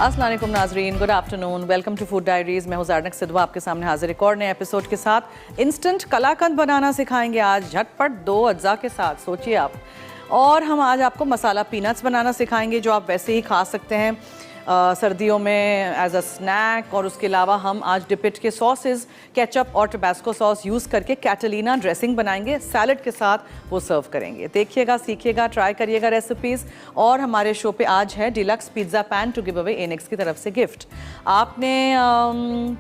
अस्सलाम वालेकुम नाजरीन, good afternoon, welcome to food diaries. मैं हूं ज़ारनक सिद्वा आपके सामने हाजिर एक और नए एपिसोड के साथ। इंस्टेंट कलाकंद बनाना सिखाएंगे आज झटपट 2 अज्जा के साथ, सोचिए आप। और हम आज आपको मसाला पीनट्स बनाना सिखाएंगे जो आप वैसे ही खा सकते हैं सर्दियों में एज अ स्नैक। और उसके अलावा हम आज डिपिट के सॉसेस केचप और टबास्को सॉस यूज़ करके कैटलीना ड्रेसिंग बनाएंगे, सैलड के साथ वो सर्व करेंगे। देखिएगा, सीखिएगा, ट्राई करिएगा रेसिपीज़। और हमारे शो पे आज है deluxe pizza pan to give away Anex की तरफ से गिफ्ट। आपने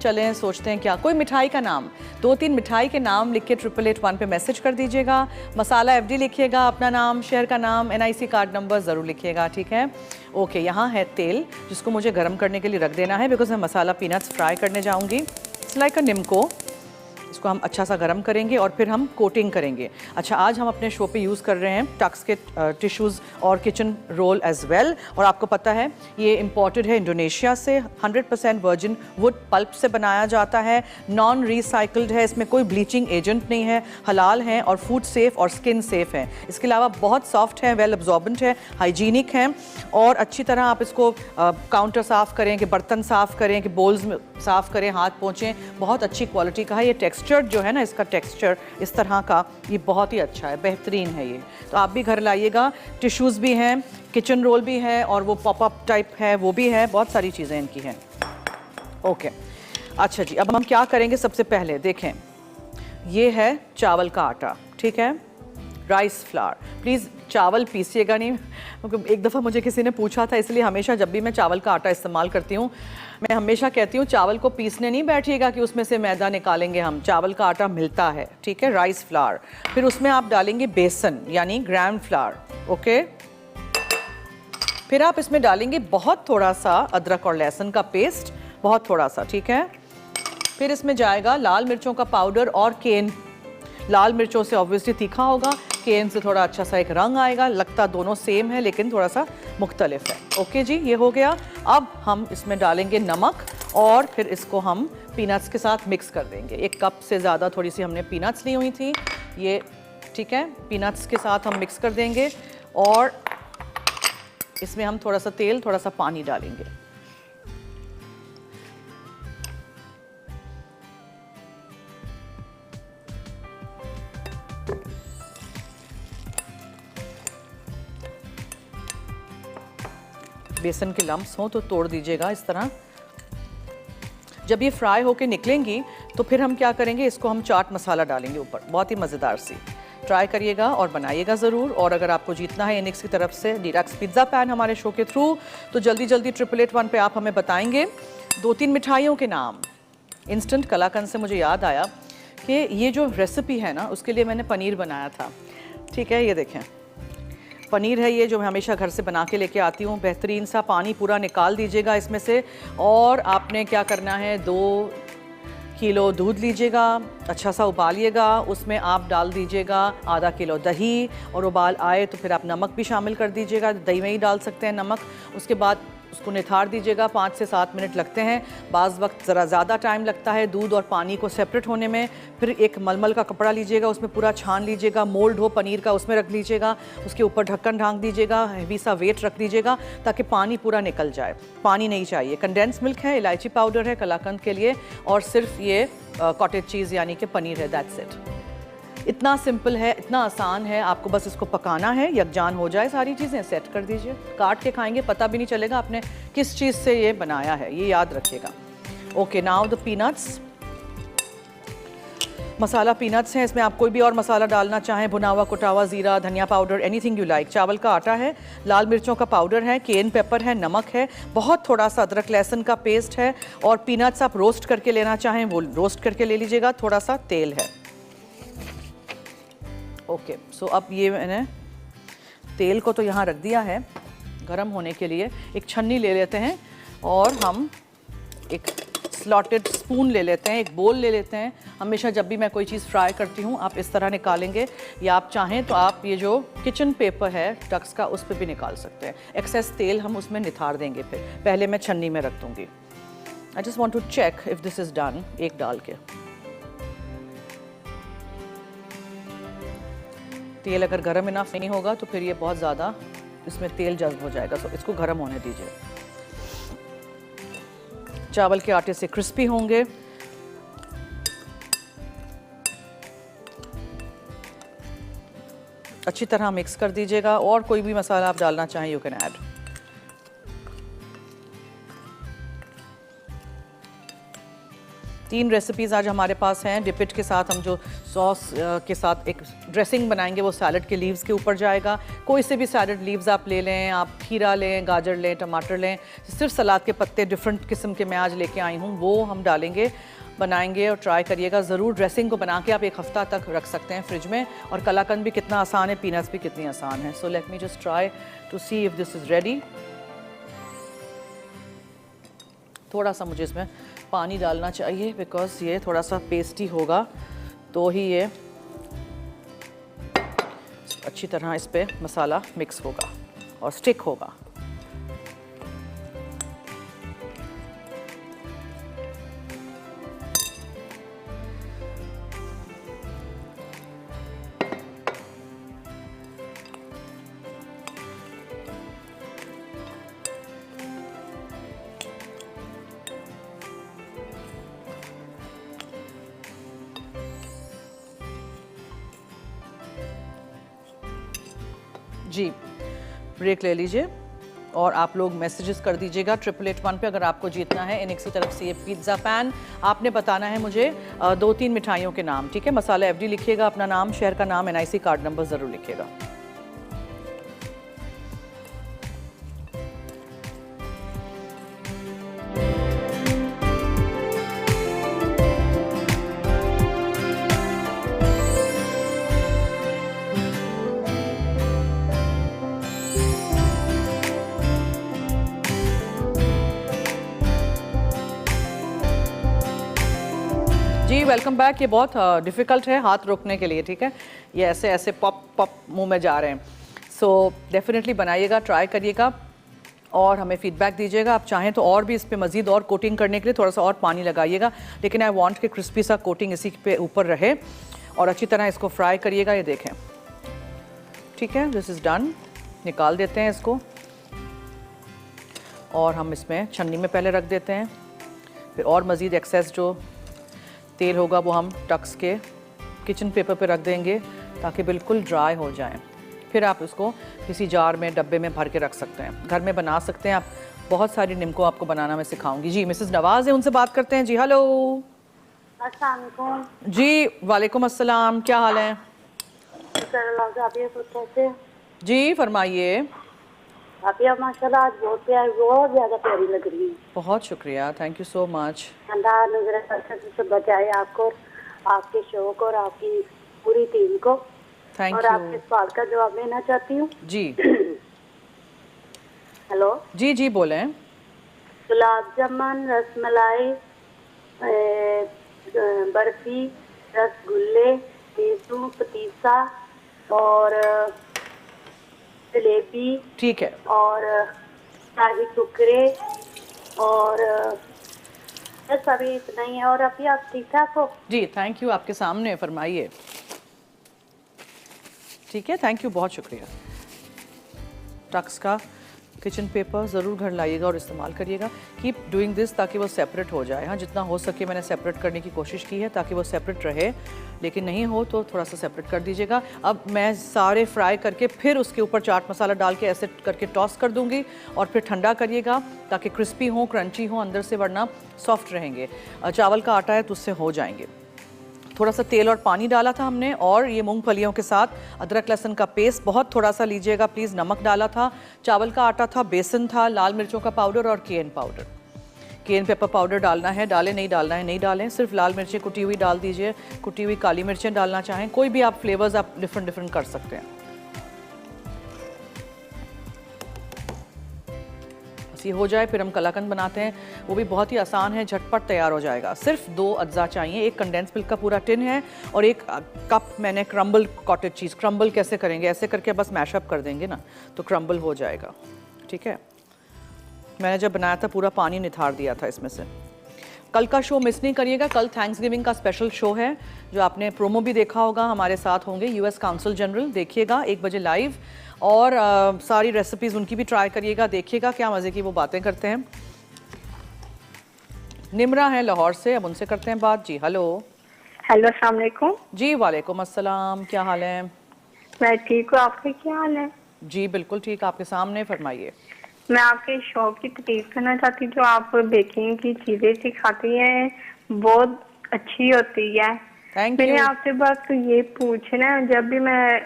चलें सोचते हैं क्या, कोई मिठाई का नाम, 2-3 मिठाई के नाम लिख के 8881 पे मैसेज कर दीजिएगा। मसाला FD लिखिएगा, अपना नाम, शहर का नाम, NIC कार्ड नंबर ज़रूर लिखिएगा, ठीक है। ओके, यहाँ है तेल जिसको मुझे गर्म करने के लिए रख देना है बिकॉज मैं मसाला पीनट्स फ्राई करने जाऊँगी। It's like a nimko. इसको हम अच्छा सा गर्म करेंगे और फिर हम कोटिंग करेंगे। अच्छा, आज हम अपने शो पे यूज़ कर रहे हैं टक्स के टिश्यूज़ और किचन रोल एज वेल। और आपको पता है ये इम्पोर्टेड है इंडोनेशिया से, 100% वर्जिन वुड पल्प से बनाया जाता है, नॉन रिसाइकल्ड है, इसमें कोई ब्लीचिंग एजेंट नहीं है, हलाल हैं और फूड सेफ और स्किन सेफ है। इसके अलावा बहुत सॉफ्ट है, वेल एब्जॉर्बेंट है, हाइजीनिक है। और अच्छी तरह आप इसको काउंटर साफ़ करें कि बर्तन साफ़ करें कि बोल्स में साफ़ करें, हाथ पोंछें, बहुत अच्छी क्वालिटी का है। ये टेक्सचर जो है ना, इसका टेक्सचर इस तरह का, ये बहुत ही अच्छा है, बेहतरीन है ये। तो आप भी घर लाइएगा। टिश्यूज़ भी हैं, किचन रोल भी है और वो पॉपअप टाइप है वो भी है, बहुत सारी चीज़ें इनकी हैं। ओके, अच्छा जी, अब हम क्या करेंगे, सबसे पहले देखें, ये है चावल का आटा, ठीक है, राइस फ्लावर। प्लीज़ चावल पीसिएगा नहीं। एक दफ़ा मुझे किसी ने पूछा था, इसलिए हमेशा जब भी मैं चावल का आटा इस्तेमाल करती हूँ मैं हमेशा कहती हूँ चावल को पीसने नहीं बैठिएगा कि उसमें से मैदा निकालेंगे हम। चावल का आटा मिलता है, ठीक है, राइस फ्लावर। फिर उसमें आप डालेंगे बेसन यानी ग्राम फ्लावर, ओके। फिर आप इसमें डालेंगे बहुत थोड़ा सा अदरक और लहसुन का पेस्ट, बहुत थोड़ा सा, ठीक है। फिर इसमें जाएगा लाल मिर्चों का पाउडर और केन। लाल मिर्चों से ऑब्वियसली तीखा होगा, केन से थोड़ा अच्छा सा एक रंग आएगा। लगता दोनों सेम है लेकिन थोड़ा सा मुख्तलिफ है। ओके जी, ये हो गया। अब हम इसमें डालेंगे नमक और फिर इसको हम पीनट्स के साथ मिक्स कर देंगे। 1 कप से ज़्यादा थोड़ी सी हमने पीनट्स ली हुई थी, ये ठीक है। पीनट्स के साथ हम मिक्स कर देंगे और इसमें हम थोड़ा सा तेल, थोड़ा सा पानी डालेंगे। बेसन के लम्प्स हों तो तोड़ दीजिएगा इस तरह। जब ये फ्राई होके निकलेंगी तो फिर हम क्या करेंगे, इसको हम चाट मसाला डालेंगे ऊपर, बहुत ही मज़ेदार सी। ट्राई करिएगा और बनाइएगा ज़रूर। और अगर आपको जीतना है एनेक्स की तरफ से डिलक्स पिज़्ज़ा पैन हमारे शो के थ्रू, तो जल्दी जल्दी 8881 पे आप हमें बताएंगे 2-3 मिठाइयों के नाम। इंस्टेंट कलाकंद से मुझे याद आया कि ये जो रेसिपी है ना, उसके लिए मैंने पनीर बनाया था, ठीक है। ये देखें, पनीर है ये जो मैं हमेशा घर से बना के लेके आती हूँ। बेहतरीन सा पानी पूरा निकाल दीजिएगा इसमें से। और आपने क्या करना है, 2 किलो दूध लीजिएगा, अच्छा सा उबालिएगा, उसमें आप डाल दीजिएगा आधा किलो दही। और उबाल आए तो फिर आप नमक भी शामिल कर दीजिएगा, दही में ही डाल सकते हैं नमक। उसके बाद उसको निथार दीजिएगा, 5 से 7 मिनट लगते हैं। बाज़ वक्त ज़रा ज़्यादा टाइम लगता है दूध और पानी को सेपरेट होने में। फिर एक मलमल का कपड़ा लीजिएगा, उसमें पूरा छान लीजिएगा, मोल्ड हो पनीर का उसमें रख लीजिएगा, उसके ऊपर ढक्कन ढांक दीजिएगा, हेवी सा वेट रख दीजिएगा ताकि पानी पूरा निकल जाए। पानी नहीं चाहिए। कंडेंस मिल्क है, इलायची पाउडर है कलाकंद के लिए, और सिर्फ ये कॉटेज चीज़ यानी कि पनीर है, दैट्स इट। इतना सिंपल है, इतना आसान है। आपको बस इसको पकाना है, यकजान हो जाए सारी चीज़ें, सेट कर दीजिए। काट के खाएंगे, पता भी नहीं चलेगा आपने किस चीज़ से ये बनाया है, ये याद रखिएगा। Okay, now the peanuts. Masala peanuts हैं, इसमें आप कोई भी और मसाला डालना चाहें, भुना हुआ, कुटा हुआ, ज़ीरा, धनिया पाउडर, एनीथिंग यू लाइक। चावल का आटा है, लाल मिर्चों का पाउडर है, केन पेपर है, नमक है, बहुत थोड़ा सा अदरक लहसुन का पेस्ट है। और पीनट्स आप रोस्ट करके लेना चाहें वो रोस्ट करके ले लीजिएगा। थोड़ा सा तेल है। ओके, सो अब ये मैंने तेल को तो यहाँ रख दिया है गरम होने के लिए। एक छन्नी ले लेते हैं और हम एक स्लॉटेड स्पून ले लेते हैं, एक बोल ले लेते हैं। हमेशा जब भी मैं कोई चीज़ फ्राई करती हूँ आप इस तरह निकालेंगे, या आप चाहें तो आप ये जो किचन पेपर है टक्स का, उस पर भी निकाल सकते हैं। एक्सेस तेल हम उसमें निथार देंगे, फिर पहले मैं छन्नी में रख दूँगी। I just want to check if this is done. एक डाल के तेल अगर गर्म इनफ नहीं होगा तो फिर ये बहुत ज़्यादा इसमें तेल जज्ब हो जाएगा, तो इसको गर्म होने दीजिए। चावल के आटे से क्रिस्पी होंगे। अच्छी तरह मिक्स कर दीजिएगा और कोई भी मसाला आप डालना चाहें यू कैन ऐड। तीन रेसिपीज़ आज हमारे पास हैं। डिपिट के साथ हम जो सॉस के साथ एक ड्रेसिंग बनाएंगे वो सैलड के लीव्स के ऊपर जाएगा। कोई से भी सैलड लीव्स आप ले लें, आप खीरा लें, गाजर लें, टमाटर लें, सिर्फ सलाद के पत्ते डिफरेंट किस्म के मैं आज लेके आई हूँ, वो हम डालेंगे, बनाएंगे और ट्राई करिएगा ज़रूर। ड्रेसिंग को बना के आप एक हफ़्ता तक रख सकते हैं फ्रिज में। और कलाकंद भी कितना आसान है, पीनट्स भी कितनी आसान है। So let me just try to see if this is ready. थोड़ा सा मुझे इसमें पानी डालना चाहिए बिकॉज ये थोड़ा सा पेस्टी होगा तो ही ये अच्छी तरह इस पे मसाला मिक्स होगा और स्टिक होगा। जी ब्रेक ले लीजिए और आप लोग मैसेजेस कर दीजिएगा 8881 पे अगर आपको जीतना है। इनिक्स की तरफ से ये पिज़्ज़ा पैन। आपने बताना है मुझे 2-3 मिठाइयों के नाम, ठीक है। मसाला एफडी लिखिएगा, अपना नाम, शहर का नाम, एनआईसी कार्ड नंबर ज़रूर लिखिएगा। जी वेलकम बैक। ये बहुत डिफ़िकल्ट है हाथ रोकने के लिए, ठीक है। ये ऐसे ऐसे पॉप पॉप मुंह में जा रहे हैं। सो डेफिनेटली बनाइएगा, ट्राई करिएगा और हमें फीडबैक दीजिएगा। आप चाहें तो और भी इस पे मज़ीद और कोटिंग करने के लिए थोड़ा सा और पानी लगाइएगा, लेकिन आई वांट कि क्रिस्पी सा कोटिंग इसी पे ऊपर रहे और अच्छी तरह इसको फ्राई करिएगा। ये देखें, ठीक है, दिस इज़ डन। निकाल देते हैं इसको और हम इसमें छन्नी में पहले रख देते हैं। फिर और मज़ीद एक्सेस जो तेल होगा वो हम टक्स के किचन पेपर पे रख देंगे ताकि बिल्कुल ड्राई हो जाए। फिर आप इसको किसी जार में, डब्बे में भर के रख सकते हैं। घर में बना सकते हैं आप। बहुत सारी निम्को आपको बनाना मैं सिखाऊंगी। जी मिसेस नवाज़ है, उनसे बात करते हैं। जी हेलो। अस्सलाम वालेकुम। जी वालेकुम अस्सलाम, क्या हाल है? जी फरमाइए। आप माशाल्लाह आज बहुत ज़्यादा प्यारी लग रही है। बहुत शुक्रिया, थैंक यू सो मच। अल्लाह नजर से बचाए आपको, आपके शो को और आपकी पूरी टीम को। थैंक और यू। आपके सवाल का जवाब लेना चाहती हूँ। जी हेलो जी जी बोलें। गुलाब जामुन, रसमलाई, बर्फी, रसगुल्ले, मेसू, पतीसा और जलेबी, ठीक है। और शाही टुकड़े और बस अभी इतना ही है। और अभी आप ठीक ठाक हो? जी थैंक यू, आपके सामने फरमाइए। ठीक है, थैंक यू, बहुत शुक्रिया। टक्स का किचन पेपर ज़रूर घर लाइएगा और इस्तेमाल करिएगा। कीप डूइंग दिस ताकि वो सेपरेट हो जाए। हाँ, जितना हो सके मैंने सेपरेट करने की कोशिश की है ताकि वो सेपरेट रहे, लेकिन नहीं हो तो थोड़ा सा सेपरेट कर दीजिएगा। अब मैं सारे फ्राई करके फिर उसके ऊपर चाट मसाला डाल के ऐसे करके टॉस कर दूंगी और फिर ठंडा करिएगा ताकि क्रिस्पी हो, क्रंची हो अंदर से, वरना सॉफ्ट रहेंगे। चावल का आटा है तो उससे हो जाएंगे। थोड़ा सा तेल और पानी डाला था हमने और ये मूंगफलियों के साथ अदरक लहसुन का पेस्ट बहुत थोड़ा सा लीजिएगा प्लीज़। नमक डाला था, चावल का आटा था, बेसन था, लाल मिर्चों का पाउडर और केन पाउडर। केन पेपर पाउडर डालना है, डालें, नहीं डालना है नहीं डालें। सिर्फ लाल मिर्चें कुटी हुई डाल दीजिए, कुटी हुई काली मिर्चें डालना चाहें, कोई भी आप फ्लेवर्स आप डिफरेंट कर सकते हैं। ये हो जाए फिर हम कलाकंद बनाते हैं। वो भी बहुत ही आसान है, झटपट तैयार हो जाएगा। सिर्फ 2 अज्जा चाहिए। एक कंडेंस मिल्क का पूरा टिन है और 1 कप मैंने क्रम्बल कॉटेज चीज़। क्रम्बल कैसे करेंगे? ऐसे करके बस मैशअप कर देंगे ना तो क्रम्बल हो जाएगा, ठीक है। मैंने जब बनाया था पूरा पानी निथार दिया था इसमें से। कल का शो मिस नहीं करिएगा, कल थैंक्सगिविंग का स्पेशल शो है जो आपने प्रोमो भी देखा होगा। हमारे साथ होंगे यूएस काउंसिल जनरल, देखिएगा 1 बजे लाइव। और सारी रेसिपीज़ उनकी भी ट्राई करिएगा, देखिएगा क्या मज़े की वो बातें करते हैं। निमरा है लाहौर से, अब उनसे करते हैं बात। जी हेलो। हेलो, अस्सलाम वालेकुम। जी वालेकुम अस्सलाम, क्या हाल है? मैं ठीक हूँ, आपका क्या हाल है? जी बिल्कुल ठीक, आपके सामने, फरमाइए। मैं आपके शौक की तारीफ करना चाहती हूँ। जो आप बेकिंग की चीजें सिखाती हैं बहुत अच्छी होती है। थैंक मैंने यू। आपसे बस ये पूछना है, जब भी मैं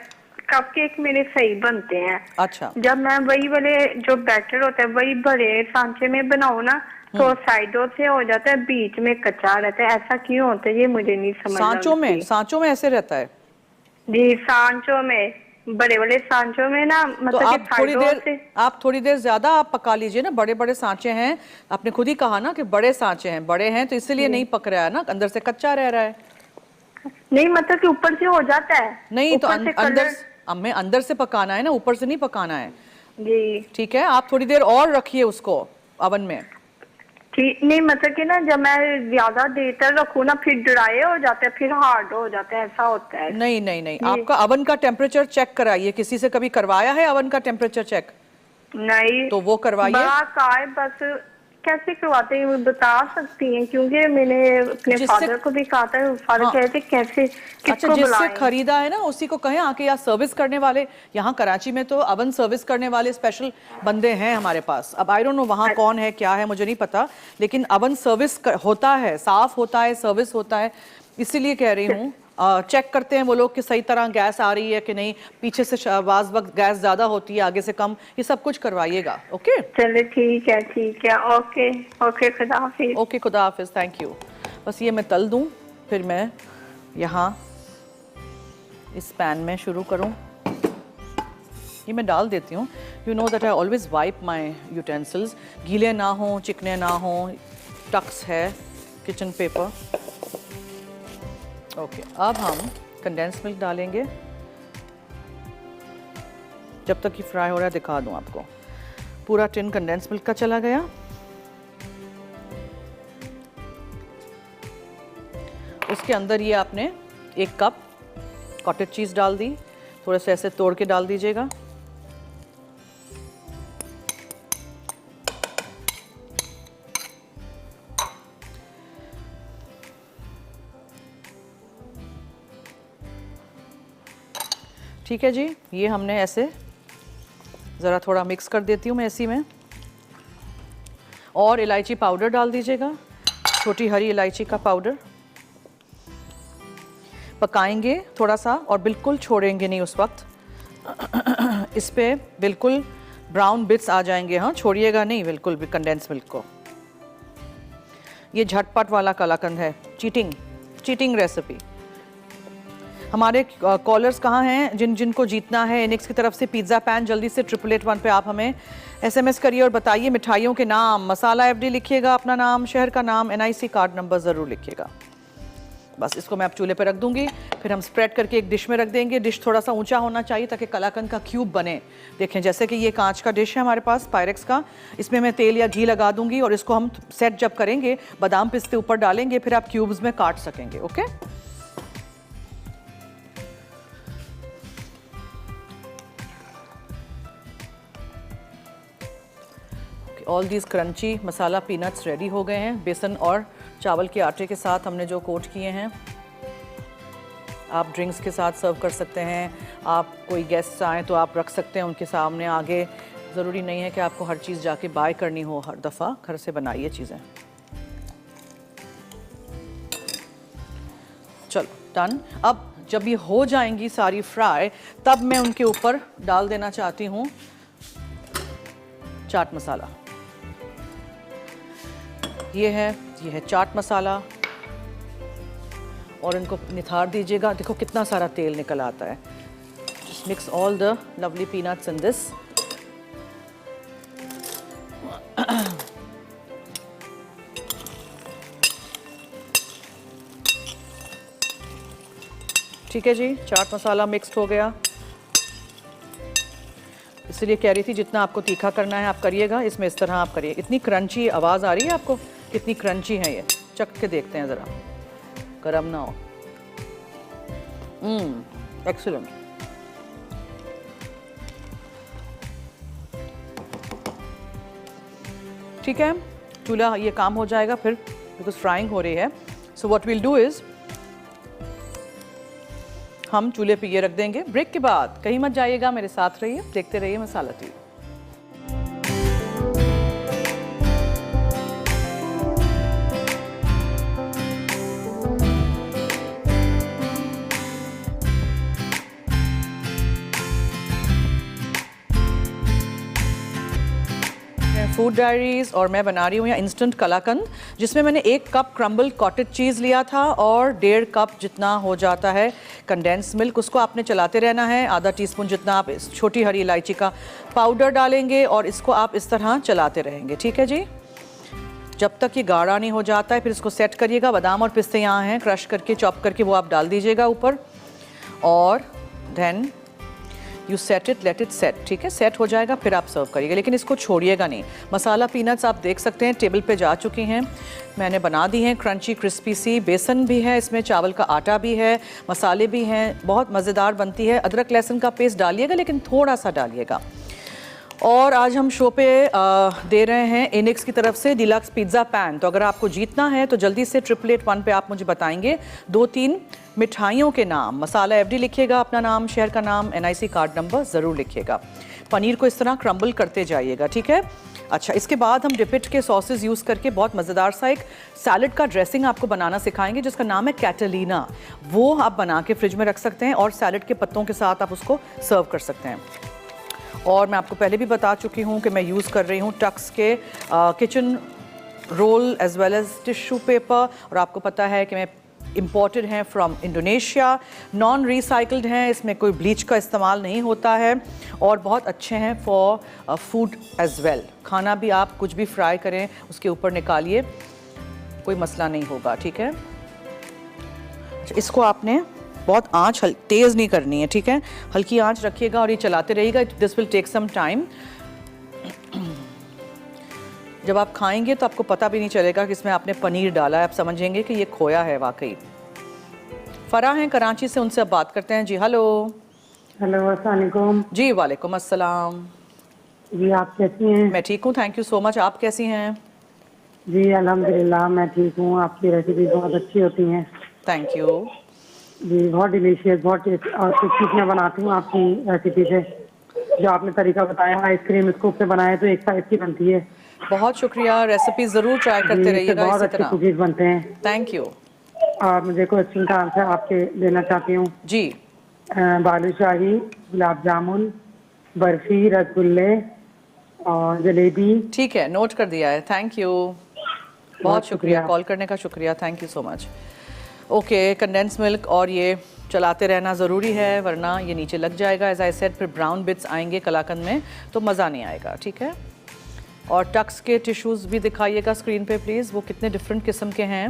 कपकेक मेरे सही बनते हैं, अच्छा। जब मैं वही वाले जो बैटर होता है वही बड़े सांचे में बनाऊँ ना तो साइडों से हो जाता है, बीच में कच्चा रहता है। ऐसा क्यों होता है ये मुझे नहीं समझ लगती। सांचों में ऐसे रहता है? जी, सांचों में, बड़े बड़े सांचों में ना, तो मतलब कि साइडों से। आप थोड़ी देर ज्यादा आप पका लीजिए ना, बड़े बड़े सांचे हैं, आपने खुद ही कहा ना कि बड़े सांचे हैं, बड़े हैं तो इसलिए नहीं पक रहा है ना, अंदर से कच्चा रह रहा है। नहीं, मतलब कि ऊपर से हो जाता है। नहीं तो ऊपर से अंदर, कलर। हमें अंदर से पकाना है ना, ऊपर से नहीं पकाना है। जी ठीक है, आप थोड़ी देर और रखिए उसको अवन में। ठीक। नहीं, मतलब कि ना जब मैं ज्यादा देर तक रखूँ ना फिर ड्राई हो जाता है, फिर हार्ड हो जाता है, ऐसा होता है। नहीं नहीं नहीं, जी आपका अवन का टेम्परेचर चेक कराइए, किसी से कभी करवाया है अवन का टेम्परेचर चेक? नहीं। तो वो करवाइए। बड़ा काय बस कैसे करवाते हैं वो बता सकती हैं? क्योंकि मैंने अपने जिससे, फादर को भी कहा था, फादर हाँ, कहते कैसे, अच्छा, किसको जिससे बुलाएं? खरीदा है ना उसी को कहें आके, या सर्विस करने वाले, यहाँ कराची में तो अवन सर्विस करने वाले स्पेशल बंदे हैं हमारे पास। अब आई डोंट नो वहाँ कौन है क्या है मुझे नहीं पता, लेकिन अवन सर्विस होता है, साफ होता है, सर्विस होता है, इसीलिए कह रही हूँ। चेक करते हैं वो लोग कि सही तरह गैस आ रही है कि नहीं, पीछे से बाज़ वक्त गैस ज़्यादा होती है, आगे से कम, ये सब कुछ करवाइएगा। ओके चले ठीक है, ठीक है। ओके ओके, खुदा हाफिज। ओके, खुदा हाफिज़, थैंक यू। बस ये मैं तल दूँ, फिर मैं यहाँ इस पैन में शुरू करूं। ये मैं डाल देती हूँ। You know that I always wipe my utensils, गीले ना हों, चिकने ना हों, टक्स है किचन पेपर। ओके, अब हम कंडेंस मिल्क डालेंगे। जब तक ये फ्राई हो रहा है दिखा दूँ आपको, पूरा टिन कंडेंस मिल्क का चला गया। उसके अंदर ये आपने 1 कप कॉटेज चीज़ डाल दी, थोड़े से ऐसे तोड़ के डाल दीजिएगा। ठीक है जी, ये हमने ऐसे ज़रा थोड़ा मिक्स कर देती हूँ मैं इसी में, और इलायची पाउडर डाल दीजिएगा, छोटी हरी इलायची का पाउडर। पकाएंगे थोड़ा सा और बिल्कुल छोड़ेंगे नहीं उस वक्त। इस पे बिल्कुल ब्राउन बिट्स आ जाएंगे, हाँ, छोड़िएगा नहीं बिल्कुल भी कंडेंस मिल्क को। ये झटपट वाला कलाकंद है, चीटिंग रेसिपी। हमारे कॉलर्स कहाँ हैं जिनको जीतना है इनिक्स की तरफ से पिज़्ज़ा पैन? जल्दी से 888 पे आप हमें SMS करिए और बताइए मिठाइयों के नाम, मसाला FD लिखिएगा, अपना नाम, शहर का नाम, NIC कार्ड नंबर ज़रूर लिखिएगा। बस इसको मैं अब चूल्हे पे रख दूंगी, फिर हम स्प्रेड करके एक डिश में रख देंगे। डिश थोड़ा सा ऊंचा होना चाहिए ताकि कलाकंद का क्यूब बने। देखें, जैसे कि ये कांच का डिश है हमारे पास पायरेक्स का, इसमें मैं तेल या घी लगा दूंगी और इसको हम सेट जब करेंगे बादाम पिस्ते ऊपर डालेंगे, फिर आप क्यूब्स में काट सकेंगे। Okay, all these crunchy masala peanuts ready हो गए हैं। बेसन और चावल के आटे के साथ हमने जो कोट किए हैं। आप ड्रिंक्स के साथ सर्व कर सकते हैं, आप कोई गेस्ट आएँ तो आप रख सकते हैं उनके सामने आगे। ज़रूरी नहीं है कि आपको हर चीज़ जाके बाय करनी हो, हर दफ़ा घर से बनाइए चीज़ें। चलो डन। अब जब ये हो जाएंगी सारी फ्राई, तब मैं उनके ऊपर डाल देना चाहती हूँ चाट मसाला। ये है चाट मसाला, और इनको निथार दीजिएगा। देखो कितना सारा तेल निकल आता है। Just mix all the lovely peanuts in this. ठीक है जी, चाट मसाला मिक्स हो गया। इसलिए कह रही थी जितना आपको तीखा करना है आप करिएगा, इसमें इस तरह आप करिए। इतनी क्रंची आवाज़ आ रही है आपको, कितनी क्रंची है ये, चख के देखते हैं ज़रा, गरम ना हो। एक्सीलेंट। ठीक है, चूल्हा ये काम हो जाएगा, फिर बिकॉज फ्राइंग हो रही है। So what will do is हम चूल्हे पे ये रख देंगे। ब्रेक के बाद कहीं मत जाइएगा, मेरे साथ रहिए, देखते रहिए मसाला टी। फूड डायरीज और मैं बना रही हूँ यहाँ इंस्टेंट कलाकंद, जिसमें मैंने 1 कप क्रम्बल कॉटेज चीज़ लिया था और 1.5 कप जितना हो जाता है कंडेंस मिल्क। उसको आपने चलाते रहना है। आधा टीस्पून जितना आप छोटी हरी इलायची का पाउडर डालेंगे और इसको आप इस तरह चलाते रहेंगे, ठीक है जी, जब तक ये गाढ़ा नहीं हो जाता है। फिर इसको सेट करिएगा। बादाम और पिस्ते यहाँ हैं क्रश करके, चॉप करके, वो आप डाल दीजिएगा ऊपर और then you set it, let it set, ठीक है। सेट हो जाएगा फिर आप सर्व करिएगा, लेकिन इसको छोड़िएगा नहीं। मसाला पीनट्स आप देख सकते हैं टेबल पे जा चुकी हैं, मैंने बना दी हैं क्रंची क्रिस्पी सी। बेसन भी है इसमें, चावल का आटा भी है, मसाले भी हैं, बहुत मज़ेदार बनती है। अदरक लहसुन का पेस्ट डालिएगा, लेकिन थोड़ा सा डालिएगा। और आज हम शो पे दे रहे हैं इनिक्स की तरफ से डिलक्स पिज़्ज़ा पैन। तो अगर आपको जीतना है तो जल्दी से 888 पे आप मुझे बताएंगे 2-3 मिठाइयों के नाम। मसाला एफडी लिखिएगा, अपना नाम, शहर का नाम, NIC कार्ड नंबर ज़रूर लिखिएगा। पनीर को इस तरह क्रम्बल करते जाइएगा, ठीक है। अच्छा, इसके बाद हम डिपिट के सॉसेज यूज़ करके बहुत मज़ेदार सा एक सैलड का ड्रेसिंग आपको बनाना सिखाएंगे, जिसका नाम है कैटलीना। वो आप बना के फ्रिज में रख सकते हैं और सैलड के पत्तों के साथ आप उसको सर्व कर सकते हैं। और मैं आपको पहले भी बता चुकी हूँ कि मैं यूज़ कर रही हूँ टक्स के kitchen roll as well as tissue paper. और आपको पता है कि मैं इम्पोर्टेड हैं फ्रॉम इंडोनेशिया, नॉन रिसाइकल्ड हैं, इसमें कोई ब्लीच का इस्तेमाल नहीं होता है और बहुत अच्छे हैं फॉर फूड एज वेल। खाना भी आप कुछ भी फ्राई करें उसके ऊपर निकालिए, कोई मसला नहीं होगा, ठीक है। इसको आपने बहुत आँच तेज़ नहीं करनी है, ठीक है, हल्की आँच रखिएगा और ये चलाते रहिएगा। This will take some time. जब आप खाएंगे तो आपको पता भी नहीं चलेगा कि इसमें आपने पनीर डाला है, आप समझेंगे कि ये खोया है वाकई। फरा हैं कराची से, उनसे अब बात करते हैं। जी हेलो। हेलो, अस्सलाम वालेकुम। जी वालेकुम अस्सलाम। जी आप कैसी हैं? मैं ठीक हूँ, थैंक यू सो मच। आप कैसी हैं? जी अल्हम्दुलिल्लाह मैं ठीक हूँ। आपकी रेसिपी बहुत अच्छी होती हैं। थैंक यू जी, बहुत डिलीशियस, बहुत टेस्ट और कुछ चीज़ मैं बनाती हूँ आपकी रेसिपी से। जो आपने तरीका बताया आइसक्रीम स्कूप से बनाए तो एक साइज की बनती है। बहुत शुक्रिया, रेसिपी ज़रूर ट्राई करते रहिएगा बहुत इसी अच्छे तरह। कुकीज़ बनते हैं। Thank you. और मुझे क्वेश्चन का आंसर आपके देना चाहती हूँ। जी। बालूशाही, गुलाब जामुन, बर्फी, रसगुल्ले और जलेबी। ठीक है, नोट कर दिया है, थैंक यू। बहुत शुक्रिया, कॉल करने का शुक्रिया, thank you so much. Okay, condense milk और ये चलाते रहना ज़रूरी है, वरना ये नीचे लग जाएगा एज आई सेड। फिर ब्राउन बिट्स आएंगे कलाकंद में तो मज़ा नहीं आएगा, ठीक है। और टक्स के टिश्यूज़ भी दिखाइएगा स्क्रीन पे प्लीज़, वो कितने डिफरेंट किस्म के हैं,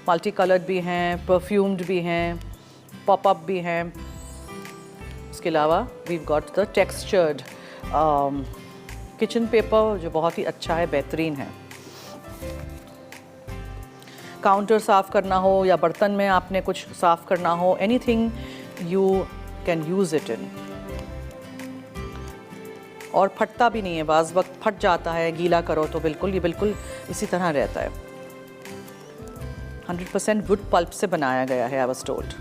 मल्टी कलर्ड भी हैं, परफ्यूम्ड भी हैं, पॉपअप भी हैं। इसके अलावा we got the textured kitchen paper जो बहुत ही अच्छा है, बेहतरीन है। काउंटर साफ़ करना हो या बर्तन में आपने कुछ साफ़ करना हो, anything you can use it in. और फटता भी नहीं है, बाज़ वक्त फट जाता है, गीला करो तो बिल्कुल ये बिल्कुल इसी तरह रहता है। 100% वुड पल्प से बनाया गया है, आई वाज टोल्ड।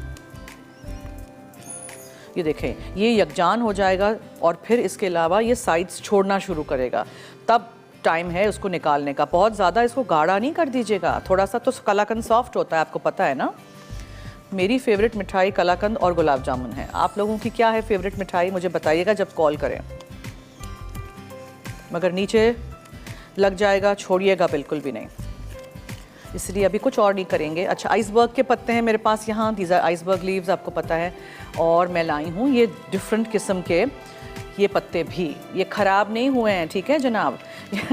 ये देखें, ये यकजान हो जाएगा और फिर इसके अलावा ये साइड्स छोड़ना शुरू करेगा, तब टाइम है उसको निकालने का। बहुत ज़्यादा इसको गाढ़ा नहीं कर दीजिएगा, थोड़ा सा तो कलाकंद सॉफ्ट होता है, आपको पता है ना। मेरी फेवरेट मिठाई कलाकंद और गुलाब जामुन है। आप लोगों की क्या है फेवरेट मिठाई, मुझे बताइएगा जब कॉल करें। मगर नीचे लग जाएगा, छोड़िएगा बिल्कुल भी नहीं, इसलिए अभी कुछ और नहीं करेंगे। अच्छा, आइसबर्ग के पत्ते हैं मेरे पास यहाँ, दीज आर आइसबर्ग लीव्स, आपको पता है। और मैं लाई हूँ ये डिफरेंट किस्म के ये पत्ते भी, ये ख़राब नहीं हुए हैं, ठीक है जनाब।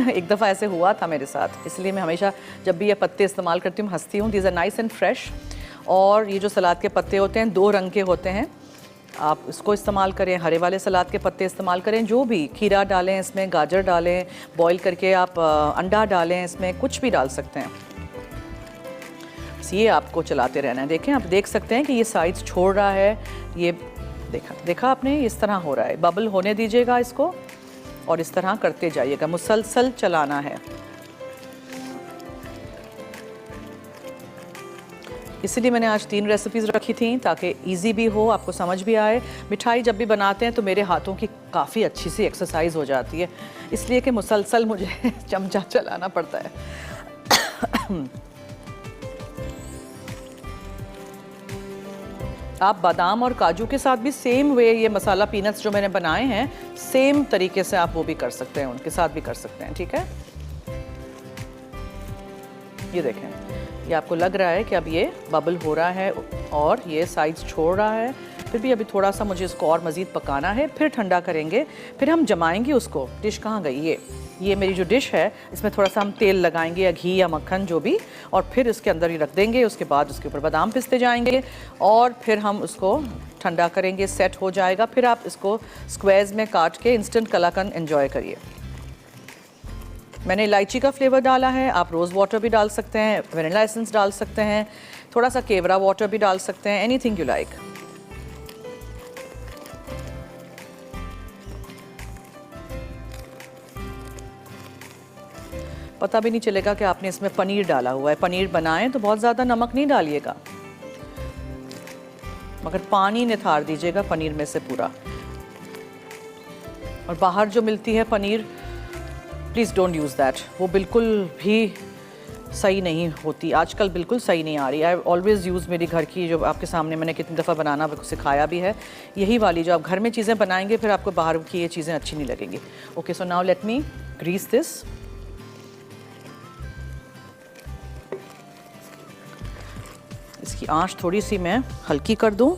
एक दफ़ा ऐसे हुआ था मेरे साथ, इसलिए मैं हमेशा जब भी ये पत्ते इस्तेमाल करती हूँ हंसती हूँ। These are nice and fresh. और ये जो सलाद के पत्ते होते हैं 2 रंग के होते हैं, आप इसको इस्तेमाल करें, हरे वाले सलाद के पत्ते इस्तेमाल करें, जो भी, खीरा डालें इसमें, गाजर डालें, बॉईल करके आप अंडा डालें इसमें, कुछ भी डाल सकते हैं। ये आपको चलाते रहना है। देखें, आप देख सकते हैं कि ये साइड्स छोड़ रहा है, ये देखा आपने, इस तरह हो रहा है। बबल होने दीजिएगा इसको और इस तरह करते जाइएगा, मुसलसल चलाना है। इसीलिए मैंने आज 3 रेसिपीज़ रखी थी ताकि इजी भी हो, आपको समझ भी आए। मिठाई जब भी बनाते हैं तो मेरे हाथों की काफ़ी अच्छी सी एक्सरसाइज हो जाती है, इसलिए कि मुसलसल मुझे चमचा चलाना पड़ता है। आप बादाम और काजू के साथ भी सेम वे ये मसाला पीनट्स जो मैंने बनाए हैं सेम तरीके से आप वो भी कर सकते हैं, उनके साथ भी कर सकते हैं। ठीक है, ये देखें, ये आपको लग रहा है कि अब ये बबल हो रहा है और ये साइड्स छोड़ रहा है। फिर भी अभी थोड़ा सा मुझे इसको और मज़ीद पकाना है, फिर ठंडा करेंगे, फिर हम जमाएंगे उसको। डिश कहाँ गई? ये मेरी जो डिश है इसमें थोड़ा सा हम तेल लगाएंगे या घी या मक्खन जो भी, और फिर इसके अंदर ही रख देंगे। उसके बाद उसके ऊपर बादाम पिसते जाएंगे और फिर हम उसको ठंडा करेंगे, सेट हो जाएगा। फिर आप इसको स्क्वेयर्स में काट के इंस्टेंट कलाकंद एंजॉय करिए। मैंने इलायची का फ्लेवर डाला है, आप रोज़ वाटर भी डाल सकते हैं, वनीला एसेंस डाल सकते हैं, थोड़ा सा केवड़ा वाटर भी डाल सकते हैं, एनीथिंग यू लाइक। पता भी नहीं चलेगा कि आपने इसमें पनीर डाला हुआ है। पनीर बनाएं तो बहुत ज़्यादा नमक नहीं डालिएगा, मगर पानी निथार दीजिएगा पनीर में से पूरा। और बाहर जो मिलती है paneer, please don't use that, वो बिल्कुल भी सही नहीं होती, आजकल बिल्कुल सही नहीं आ रही। आई ऑलवेज़ यूज़ मेरी घर की, जो आपके सामने मैंने कितनी दफ़ा बनाना सिखाया भी है, यही वाली जो आप घर में चीज़ें बनाएंगे फिर आपको बाहर की ये चीज़ें अच्छी नहीं लगेंगी। Okay, so now let me grease this. इसकी आंच थोड़ी सी मैं हल्की कर दूं।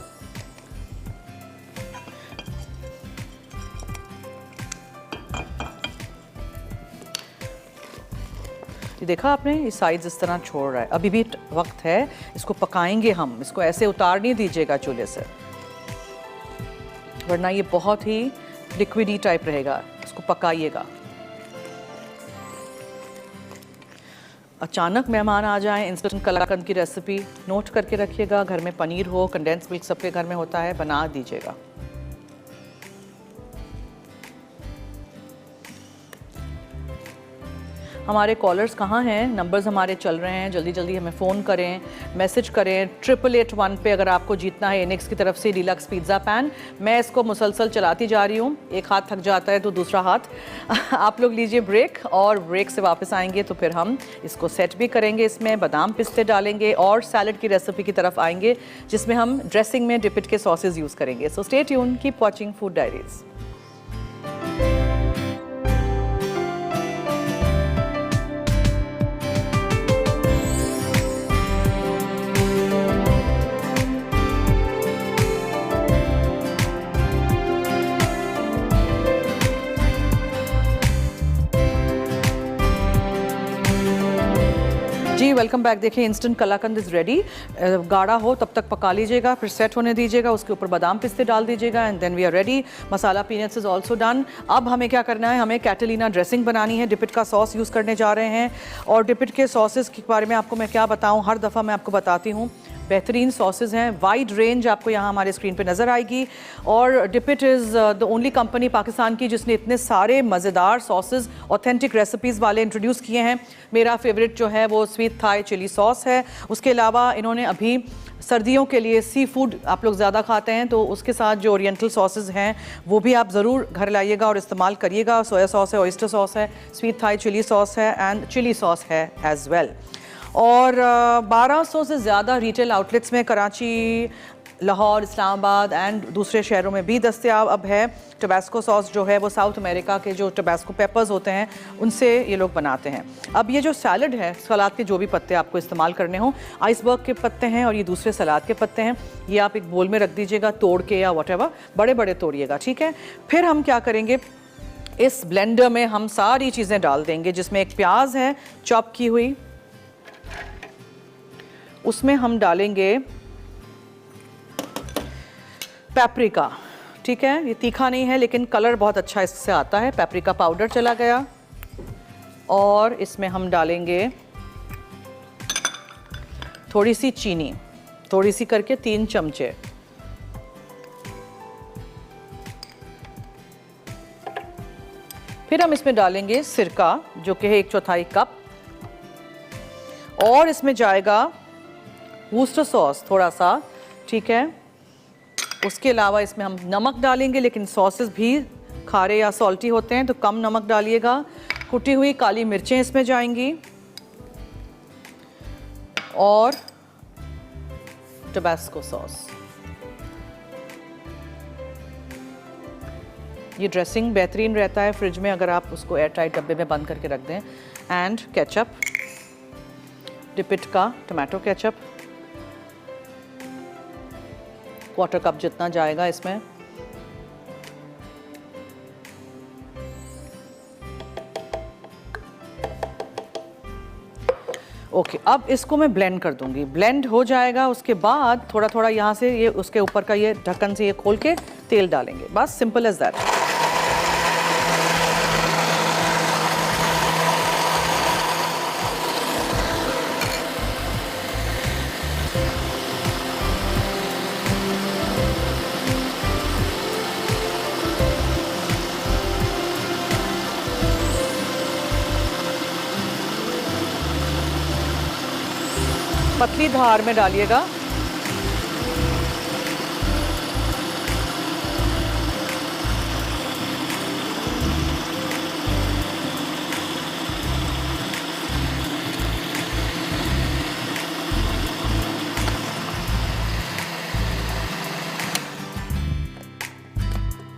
ये देखा आपने, ये साइड्स इस तरह छोड़ रहा है। अभी भी वक्त है, इसको पकाएंगे हम, इसको ऐसे उतार नहीं दीजिएगा चूल्हे से, वरना ये बहुत ही लिक्विडी टाइप रहेगा। इसको पकाइएगा। अचानक मेहमान आ जाएं, इंस्टेंट कलाकंद की रेसिपी नोट करके रखिएगा। घर में पनीर हो, कंडेंस मिल्क सबके घर में होता है, बना दीजिएगा। हमारे कॉलर्स कहाँ हैं? नंबर्स हमारे चल रहे हैं, जल्दी जल्दी हमें फ़ोन करें, मैसेज करें। 8881 पे अगर आपको जीतना है इनेक्स की तरफ से डीलक्स पिज़्ज़ा पैन। मैं इसको मुसलसल चलाती जा रही हूँ, एक हाथ थक जाता है तो दूसरा हाथ। आप लोग लीजिए ब्रेक, और ब्रेक से वापस आएंगे तो फिर हम इसको सेट भी करेंगे, इसमें बादाम पिस्ते डालेंगे और सैलड की रेसिपी की तरफ आएंगे जिसमें हम ड्रेसिंग में डिपिट के सॉसेज यूज़ करेंगे। So stay tune, keep watching food diaries. जी वेलकम बैक। देखिए इंस्टेंट कलाकंद इज़ रेडी। गाढ़ा हो तब तक पका लीजिएगा, फिर सेट होने दीजिएगा, उसके ऊपर बादाम पिस्ते डाल दीजिएगा and then we are ready. Masala peanuts is also done. अब हमें क्या करना है, हमें कैटेलिना ड्रेसिंग बनानी है। डिपिट का सॉस यूज़ करने जा रहे हैं, और डिपिट के सॉसेस के बारे में आपको मैं क्या बताऊँ, हर दफ़ा मैं आपको बताती हूँ, बेहतरीन सॉसेस हैं, वाइड रेंज आपको यहाँ हमारे स्क्रीन पे नज़र आएगी। और Dipitt is the only company Pakistan की जिसने इतने सारे मज़ेदार सॉसेस ऑथेंटिक रेसिपीज़ वाले इंट्रोड्यूस किए हैं। मेरा फेवरेट जो है वो स्वीट थाई चिली सॉस है। उसके अलावा इन्होंने अभी सर्दियों के लिए सी फूड आप लोग ज़्यादा खाते हैं, तो उसके साथ जो ओरिएंटल सॉसेस हैं वो भी आप ज़रूर घर लाइएगा और इस्तेमाल करिएगा। सोया सॉस है, ऑयस्टर सॉस है, स्वीट थाई चिली सॉस है एंड चिली सॉस है एज़ वेल। और 1200 से ज़्यादा रिटेल आउटलेट्स में कराची, लाहौर, इस्लामाबाद एंड दूसरे शहरों में भी दस्तयाब अब है। टबास्को सॉस जो है वो साउथ अमेरिका के जो टबास्को पेपर्स होते हैं उनसे ये लोग बनाते हैं। अब ये जो सैलड है, सलाद के जो भी पत्ते आपको इस्तेमाल करने हों, आइसबर्ग के पत्ते हैं और ये दूसरे सलाद के पत्ते हैं, ये आप एक बोल में रख दीजिएगा तोड़ के या व्हाटएवर, बड़े बड़े तोड़िएगा, ठीक है। फिर हम क्या करेंगे, इस ब्लेंडर में हम सारी चीज़ें डाल देंगे, जिसमें एक प्याज है चॉप की हुई, उसमें हम डालेंगे पेपरिका, ठीक है। ये तीखा नहीं है लेकिन कलर बहुत अच्छा इससे आता है। पेपरिका पाउडर चला गया, और इसमें हम डालेंगे थोड़ी सी चीनी, थोड़ी सी करके 3 चमचे। फिर हम इसमें डालेंगे सिरका जो कि है 1/4 कप, और इसमें जाएगा वूस्टर सॉस थोड़ा सा, ठीक है। उसके अलावा इसमें हम नमक डालेंगे, लेकिन सॉसेस भी खारे या सॉल्टी होते हैं तो कम नमक डालिएगा। कुटी हुई काली मिर्चें इसमें जाएंगी और टबास्को सॉस। ये ड्रेसिंग बेहतरीन रहता है फ्रिज में अगर आप उसको एयर टाइट डब्बे में बंद करके रख दें। एंड केचप, डिपिट का टमाटो केचप, 1/4 कप जितना जाएगा इसमें। ओके, अब इसको मैं ब्लेंड कर दूंगी। ब्लेंड हो जाएगा, उसके बाद थोड़ा थोड़ा यहाँ से ये उसके ऊपर का ये ढक्कन से ये खोल के तेल डालेंगे, बस सिंपल एज दैट। पतली धार में डालिएगा।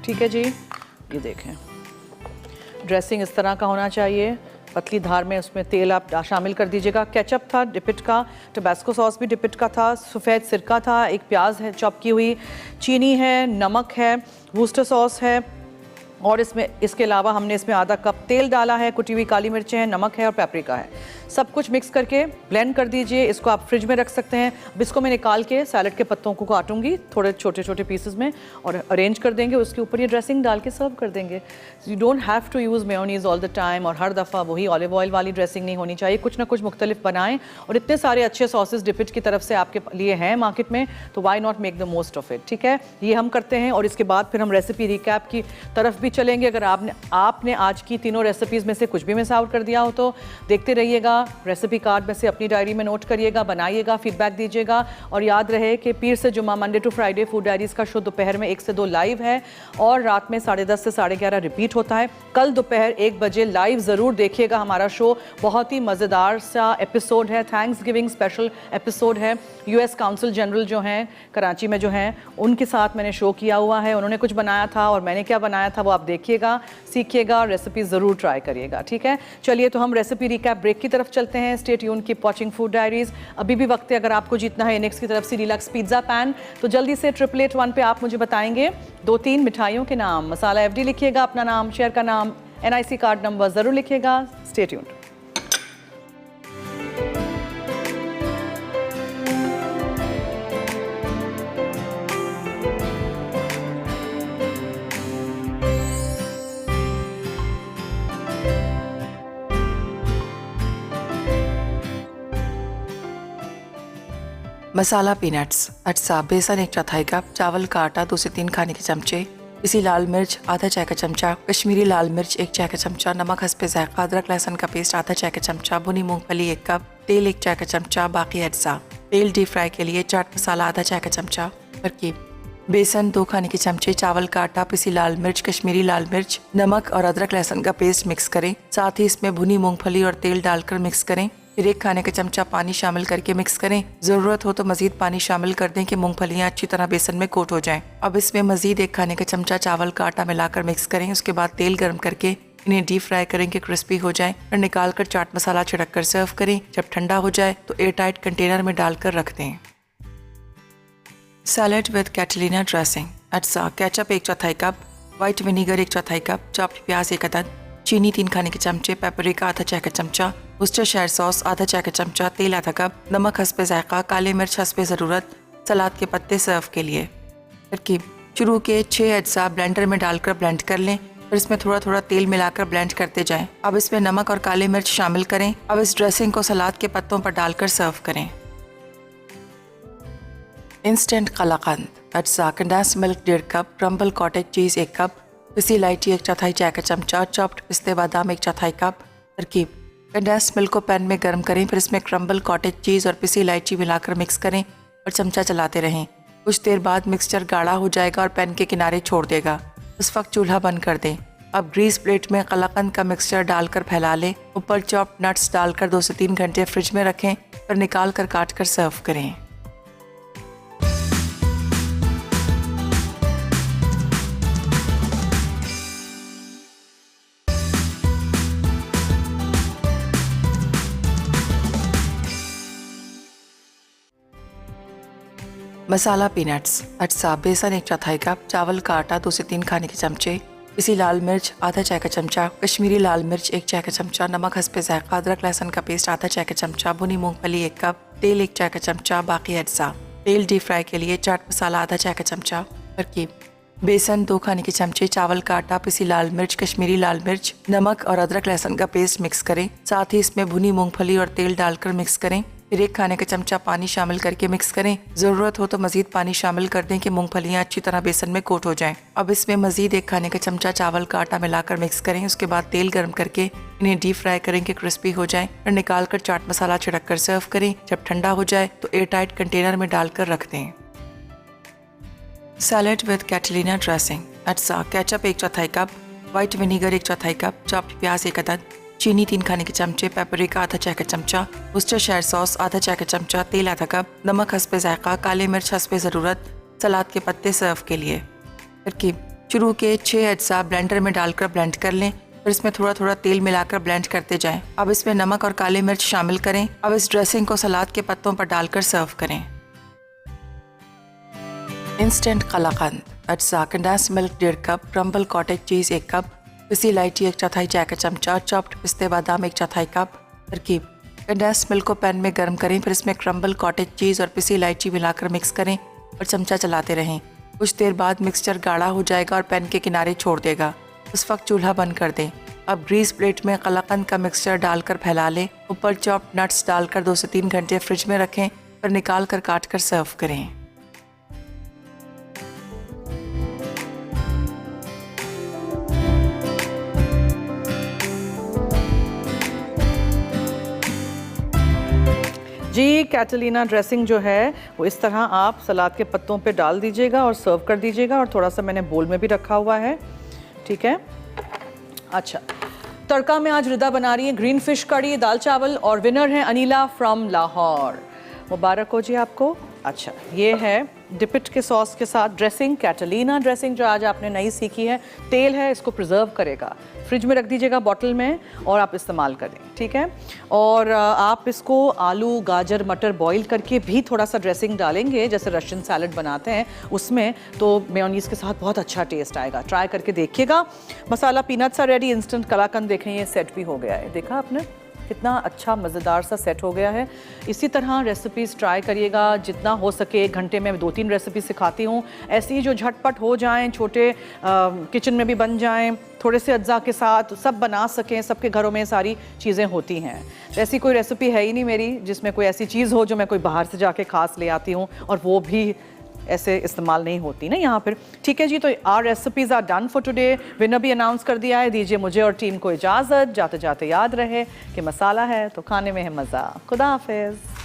ठीक है जी, ये देखें ड्रेसिंग इस तरह का होना चाहिए। पतली धार में उसमें तेल आप शामिल कर दीजिएगा। केचप था डिपिट का, टबास्को सॉस भी डिपिट का था, सफ़ेद सिरका था, एक प्याज है चॉप की हुई, चीनी है, नमक है, वूस्टर सॉस है और इसमें इसके अलावा हमने इसमें आधा कप तेल डाला है, कुटी हुई काली मिर्चें हैं, नमक है और पेपरिका है। सब कुछ मिक्स करके ब्लेंड कर दीजिए। इसको आप फ्रिज में रख सकते हैं। अब इसको मैं निकाल के सैलड के पत्तों को काटूंगी थोड़े छोटे छोटे पीसेस में और अरेंज कर देंगे। उसके ऊपर ये ड्रेसिंग डाल के सर्व कर देंगे। You don't have to use mayonnaise all the time और हर दफ़ा वही ऑलिव ऑयल वाली ड्रेसिंग नहीं होनी चाहिए। कुछ ना कुछ मुख्तलिफ बनाएं और इतने सारे अच्छे सॉसेस डिपिट की तरफ से आपके लिए हैं मार्केट में, तो why not make the most of it. ठीक है, ये हम करते हैं और इसके बाद फिर हम रेसिपी रिकैप की तरफ भी चलेंगे। अगर आपने आज की तीनों रेसिपीज़ में से कुछ भी मिस आउट कर दिया हो तो देखते रहिएगा, रेसिपी कार्ड में से अपनी डायरी में नोट करिएगा, बनाइएगा, फीडबैक दीजिएगा। और याद रहे कि पीर से जुम्मा Monday to Friday food diaries का शो दोपहर में 1 से 2 लाइव है और रात में 10:30 से 11:30 रिपीट होता है। कल दोपहर 1 बजे लाइव ज़रूर देखिएगा हमारा शो, बहुत ही मज़ेदार सा एपिसोड है, थैंक्स गिविंग स्पेशल एपिसोड है। US काउंसिल जनरल जो हैं कराची में जो हैं उनके साथ मैंने शो किया हुआ है, उन्होंने कुछ बनाया था और मैंने क्या बनाया था वो आप देखिएगा, सीखिएगा, रेसिपी ज़रूर ट्राई करिएगा। ठीक है, चलिए तो हम रेसिपी रिकैप ब्रेक की तरफ चलते हैं। Stay tune, keep watching food diaries. अभी भी वक्त है, अगर आपको जीतना है इनेक्स की तरफ से डीलक्स पिज्ज़ा पैन तो जल्दी से 888 पे आप मुझे बताएंगे 2-3 मिठाइयों के नाम। मसाला FD लिखिएगा, अपना नाम, शेयर का नाम, NIC कार्ड नंबर ज़रूर लिखिएगा। Stay tuned. मसाला पीनट्स, अटसा, बेसन 1/4 कप, चावल का आटा 2 से 3 खाने के चमचे, पिसी लाल मिर्च आधा चाय का चमचा, कश्मीरी लाल मिर्च 1 चाय का चमचा, नमक हस्बे जायका, अदरक लहसुन का पेस्ट आधा चाय का चमचा, भुनी मूंगफली 1 कप, तेल 1 चाय का चमचा, बाकी अटसा। तेल डीप फ्राई के लिए चाट मसाला आधा चाय का चमचा। तरकीब: बेसन 2 खाने के चमचे, चावल का आटा, पिसी लाल मिर्च, कश्मीरी लाल मिर्च, नमक और अदरक लहसुन का पेस्ट मिक्स करें। साथ ही इसमें भुनी मूंगफली और तेल डालकर मिक्स करें। फिर 1 खाने का चमचा पानी शामिल करके मिक्स करें। ज़रूरत हो तो मज़ीद पानी शामिल कर दें कि मूंगफलियाँ अच्छी तरह बेसन में कोट हो जाएं। अब इसमें मज़ीद 1 खाने का चमचा चावल का आटा मिलाकर मिक्स करें। उसके बाद तेल गर्म करके इन्हें डीप फ्राई करें कि क्रिस्पी हो जाएं और निकाल कर चाट मसाला छिड़क कर सर्व करें। जब ठंडा हो जाए तो एयर टाइट कंटेनर में डालकर रख दें। सैलेड विद कैटलिना ड्रेसिंग, अटसा, ketchup 1/4 cup, white vinegar 1/4 cup, chopped प्याज 1 अदद, चीनी 3 खाने के चमचे, पेपरिका आधा चाय का चमचा, वर्सेस्टरशायर सॉस आधा चाय का चमचा, तेल आधा कप, नमक हस्बे जायका, काले मिर्च हस्बे ज़रूरत, सलाद के पत्ते सर्व के लिए। तरकीब: शुरू के 6 अज्जा ब्लेंडर में डालकर ब्लेंड कर लें, फिर इसमें थोड़ा थोड़ा तेल मिलाकर ब्लेंड करते जाएं। अब इसमें नमक और काले मिर्च शामिल करें। अब इस ड्रेसिंग को सलाद के पत्तों पर डालकर सर्व करें। इंस्टेंट कलाकंद, अज्जा, condensed milk 1.5 cup, crumble cottage चीज़ 1 कप, पिसी इलायची 1/4 चाय का चमचा, चॉप्ड पिस्ते बादाम 1/4 कप। तरकीब: कंडेंस्ड मिल्क को पैन में गर्म करें, फिर इसमें क्रम्बल कॉटेज चीज़ और पिसी इलायची मिलाकर मिक्स करें और चमचा चलाते रहें। कुछ देर बाद मिक्सचर गाढ़ा हो जाएगा और पैन के किनारे छोड़ देगा। उस वक्त चूल्हा बंद कर दें। अब ग्रीस प्लेट में कलाकंद का मिक्सचर डालकर फैला लें। ऊपर चॉप्ड नट्स डालकर 2 से 3 घंटे फ्रिज में रखें, फिर निकाल कर काट कर सर्व करें। मसाला पीनट्स, अटसा, बेसन 1 चौथाई कप, चावल का आटा 2 से 3 खाने के चमचे, पिसी लाल मिर्च आधा चाय का चमचा, कश्मीरी लाल मिर्च 1 चाय का चमचा, नमक हस्बे ज़ायक़ा, अदरक लहसुन का पेस्ट आधा चाय का चमचा, भुनी मूंगफली 1 कप, तेल 1 चाय का चमचा, बाकी अटसा। तेल डीप फ्राई के लिए चाट मसाला आधा चाय का चमचा। तरकीब: बेसन 2 खाने के चमचे, चावल का आटा, पिसी लाल मिर्च, कश्मीरी लाल मिर्च, नमक और अदरक लहसुन का पेस्ट मिक्स करें। साथ ही इसमें भुनी मूंगफली और तेल डालकर मिक्स करें। फिर 1 खाने का चमचा पानी शामिल करके मिक्स करें। ज़रूरत हो तो मज़ीद पानी शामिल कर दें कि मूंगफलियाँ अच्छी तरह बेसन में कोट हो जाएं। अब इसमें मज़ीद 1 खाने का चमचा चावल का आटा मिलाकर मिक्स करें। उसके बाद तेल गर्म करके इन्हें डीप फ्राई करें कि क्रिस्पी हो जाएं। फिर निकाल कर चाट मसाला छिड़क कर सर्व करें। जब ठंडा हो जाए तो एयर टाइट कंटेनर में डालकर रख दें। सैलेड विद कैटलिना ड्रेसिंग, अटसा, केचप 1 चौथाई कप, वाइट विनीगर 1 चौथाई कप, चॉप्ड प्याज 1 अदद, चीनी 3 खाने के चमचे, पेपरिका आधा चाय का चमचा, वर्सेस्टरशायर सॉस आधा चाय का चमचा, तेल आधा कप, नमक हस्बे ज़ायक़ा, काले मिर्च हस्बे ज़रूरत, सलाद के पत्ते सर्व के लिए। तरकीब: शुरू के 6 अज्जा ब्लेंडर में डालकर ब्लेंड कर लें, फिर इसमें थोड़ा थोड़ा तेल मिलाकर ब्लेंड करते जाएं। अब इसमें नमक और काले मिर्च शामिल करें। अब इस ड्रेसिंग को सलाद के पत्तों पर डालकर सर्व करें। इंस्टेंट कलाकंद, अज्जा, condensed milk 1.5 cup, crumble cottage चीज़ 1 कप, पिसी इलायची 1 चौथाई चाय का चमचा, चॉप्ड पिस्ते बादाम 1 चौथाई कप। तरकीब: कंडेंस्ड मिल्क को पैन में गर्म करें, फिर इसमें क्रम्बल कॉटेज चीज़ और पिसी इलायची मिलाकर मिक्स करें और चमचा चलाते रहें। कुछ देर बाद मिक्सचर गाढ़ा हो जाएगा और पैन के किनारे छोड़ देगा। उस वक्त चूल्हा बंद कर दें। अब ग्रीस प्लेट में कलाकंद का मिक्सचर डालकर फैला लें। ऊपर चॉप्ड नट्स डालकर 2 से 3 घंटे फ्रिज में रखें, फिर निकाल कर काट कर सर्व करें। जी, कैटलिना ड्रेसिंग जो है वो इस तरह आप सलाद के पत्तों पे डाल दीजिएगा और सर्व कर दीजिएगा। और थोड़ा सा मैंने बोल में भी रखा हुआ है, ठीक है। अच्छा, तड़का में आज रिदा बना रही है ग्रीन फिश कड़ी, दाल चावल, और विनर है अनिला फ्रॉम लाहौर। मुबारक हो जी आपको। अच्छा, ये है डिपिट के सॉस के साथ ड्रेसिंग, कैटलिना ड्रेसिंग जो आज आपने नई सीखी है। तेल है, इसको प्रिजर्व करेगा, फ्रिज में रख दीजिएगा बॉटल में और आप इस्तेमाल करें, ठीक है। और आप इसको आलू, गाजर, मटर बॉईल करके भी थोड़ा सा ड्रेसिंग डालेंगे, जैसे रशियन सैलड बनाते हैं उसमें, तो मेयोनीज़ के साथ बहुत अच्छा टेस्ट आएगा। ट्राई करके देखिएगा। मसाला पीनट्स आर रेडी। इंस्टेंट कलाकंद देखें, ये सेट भी हो गया है। देखा आपने कितना अच्छा मज़ेदार सा सेट हो गया है। इसी तरह रेसिपीज़ ट्राई करिएगा जितना हो सके। 1 घंटे में 2-3 रेसिपी सिखाती हूँ, ऐसी जो झटपट हो जाएं, छोटे किचन में भी बन जाएं, थोड़े से अज्जा के साथ सब बना सकें। सबके घरों में सारी चीज़ें होती हैं। ऐसी कोई रेसिपी है ही नहीं मेरी जिसमें कोई ऐसी चीज़ हो जो मैं कोई बाहर से जाके खास ले आती हूँ और वो भी ऐसे इस्तेमाल नहीं होती ना यहाँ पर, ठीक है जी। तो our recipes are done for today. Winner भी अनाउंस कर दिया है। दीजिए मुझे और टीम को इजाज़त। जाते जाते याद रहे कि मसाला है तो खाने में है मज़ा। खुदा हाफिज़।